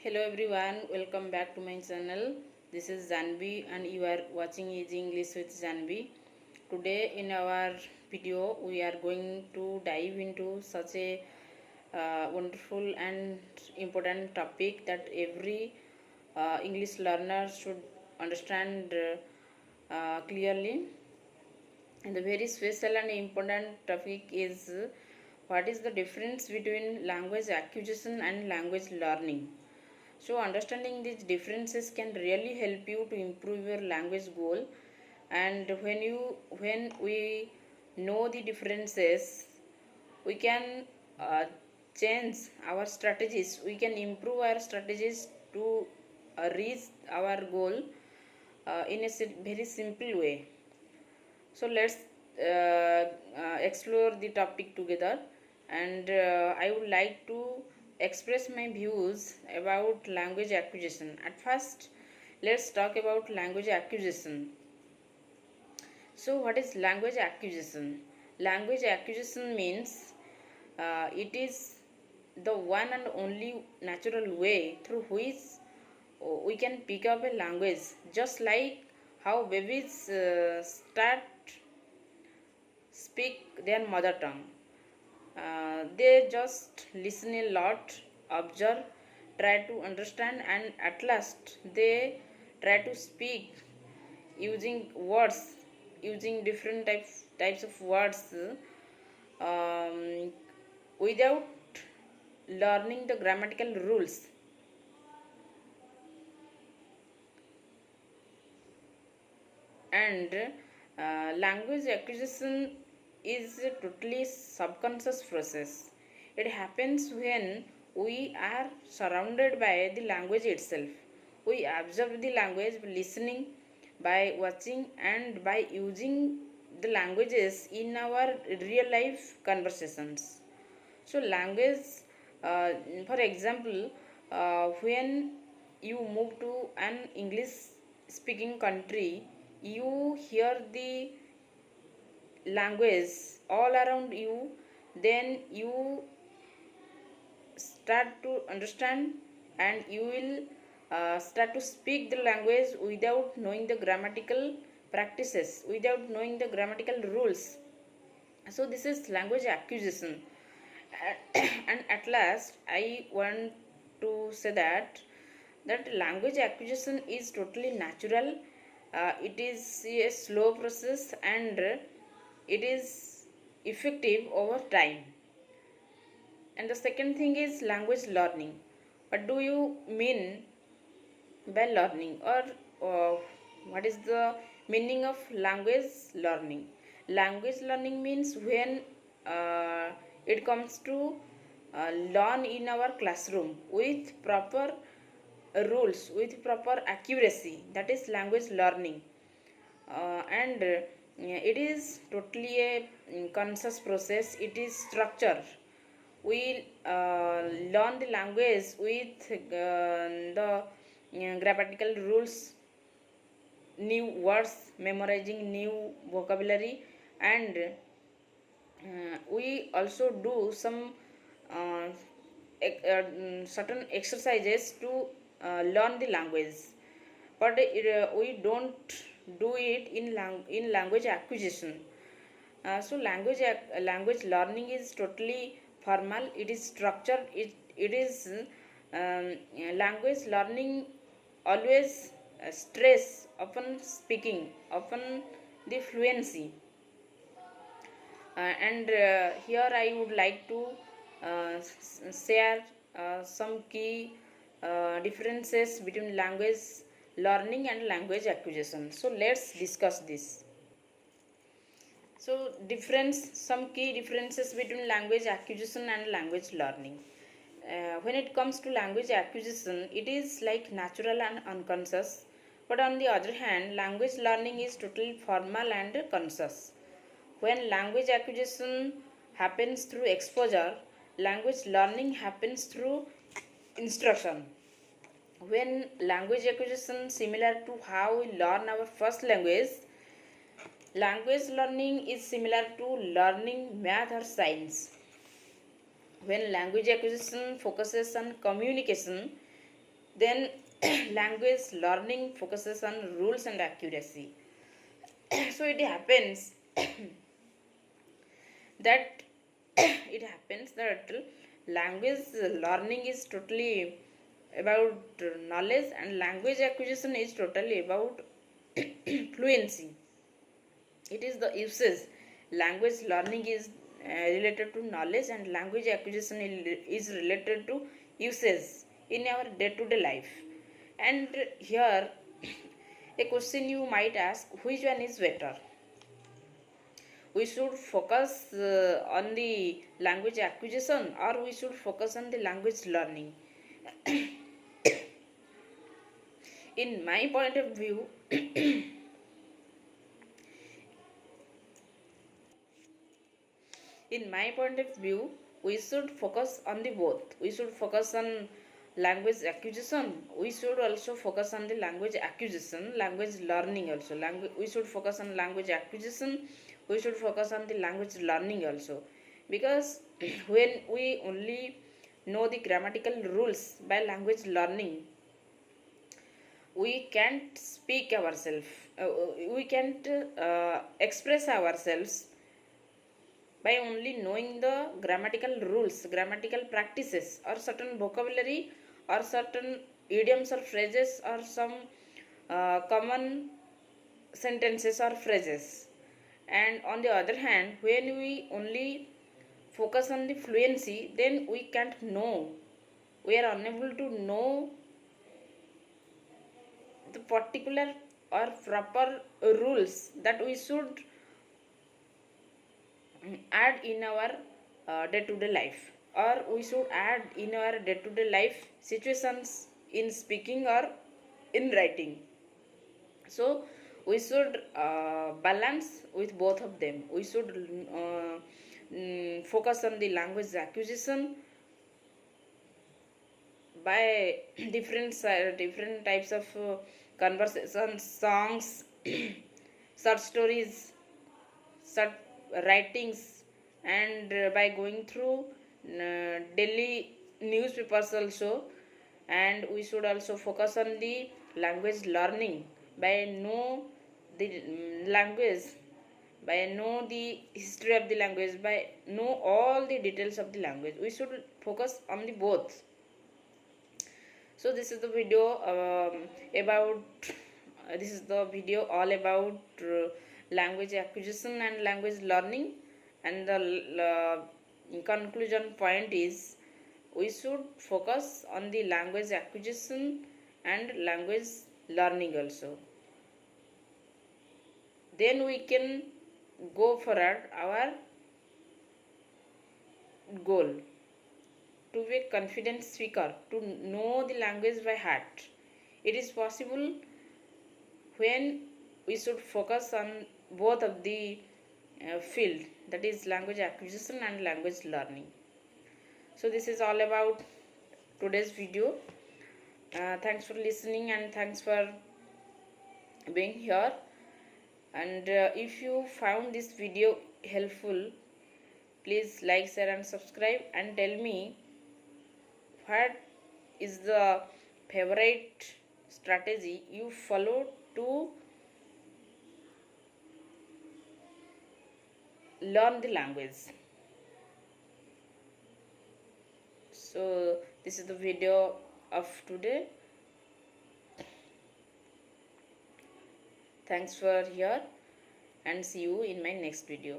Hello everyone, welcome back to my channel. This is Janvi and you are watching Easy English with Janvi. Today in our video we are going to dive into such a wonderful and important topic that every English learner should understand clearly. And the very special and important topic is what is the difference between language acquisition and language learning. So understanding these differences can really help you to improve your language goal. And when we know the differences, we can uh, change our strategies. We can improve our strategies to reach our goal in a very simple way. So let's explore the topic together, and I would like to express my views about language acquisition. At first, let's talk about language acquisition. So, what is language acquisition? Language acquisition means it is the one and only natural way through which we can pick up a language, just like how babies start speak their mother tongue. They just listen a lot, observe, try to understand, and at last they try to speak using words, using different types of words um, without learning the grammatical rules. And language acquisition is a totally subconscious process. It happens when we are surrounded by the language itself. We observe the language by listening, by watching, and by using the languages in our real life conversations. So, language, uh, for example, when you move to an English speaking country, you hear the language all around you, then you start to understand and you will start to speak the language without knowing the grammatical practices, without knowing the grammatical rules. So, this is language acquisition. And at last I want to say that language acquisition is totally natural. It is a slow process and it is effective over time. And the second thing is language learning. What do you mean by learning, or what is the meaning of language learning? Language learning means when it comes to learn in our classroom with proper rules, with proper accuracy, that is language learning. And it is totally a conscious process. It is structure. We learn the language with the grammatical rules, new words, memorizing new vocabulary, and we also do some uh, certain exercises to learn the language. But we don't do it in language acquisition. So language learning is totally formal. It is structured. It is language learning always stress upon speaking, upon the fluency. And here I would like to share some key differences between language learning and language acquisition. So let's discuss this. So some key differences between language acquisition and language learning. When it comes to language acquisition, it is like natural and unconscious. But on the other hand, language learning is totally formal and conscious. When language acquisition happens through exposure, language learning happens through instruction. When language acquisition similar to how we learn our first language, language learning is similar to learning math or science. When language acquisition focuses on communication, Then language learning focuses on rules and accuracy. So that it happens that language learning is totally about knowledge, and language acquisition is totally about fluency. It is the uses. Language learning is related to knowledge, and language acquisition is related to uses in our day-to-day life. And here a question you might ask, which one is better? We should focus on the language acquisition, or we should focus on the language learning? In my point of view, in my point of view, we should focus on the both. We should focus on language acquisition. We should also focus on the language acquisition, language learning also. We should focus on language acquisition. We should focus on the language learning also, because when we only know the grammatical rules by language learning, we can't speak ourselves. We can't express ourselves by only knowing the grammatical rules, grammatical practices, or certain vocabulary, or certain idioms or phrases, or some common sentences or phrases. And on the other hand, when we only focus on the fluency, then we can't know, we are unable to know the particular or proper rules that we should add in our day-to-day life, or we should add in our day-to-day life situations in speaking or in writing. So we should balance with both of them. We should focus on the language acquisition by different types of conversations, songs, short stories, short writings, and by going through daily newspapers also. And we should also focus on the language learning by know the language, by know the history of the language, by know all the details of the language. We should focus on the both. So this is the video about this is the video all about language acquisition and language learning. And the conclusion point is, we should focus on the language acquisition and language learning also. Then we can go for our goal, to be a confident speaker, to know the language by heart. It is possible when we should focus on both of the field, that is language acquisition and language learning. So this is all about today's video. Thanks for listening, and thanks for being here. And if you found this video helpful, please like, share and subscribe, and tell me what is the favorite strategy you follow to learn the language. So this is the video of today. Thanks for here, and see you in my next video.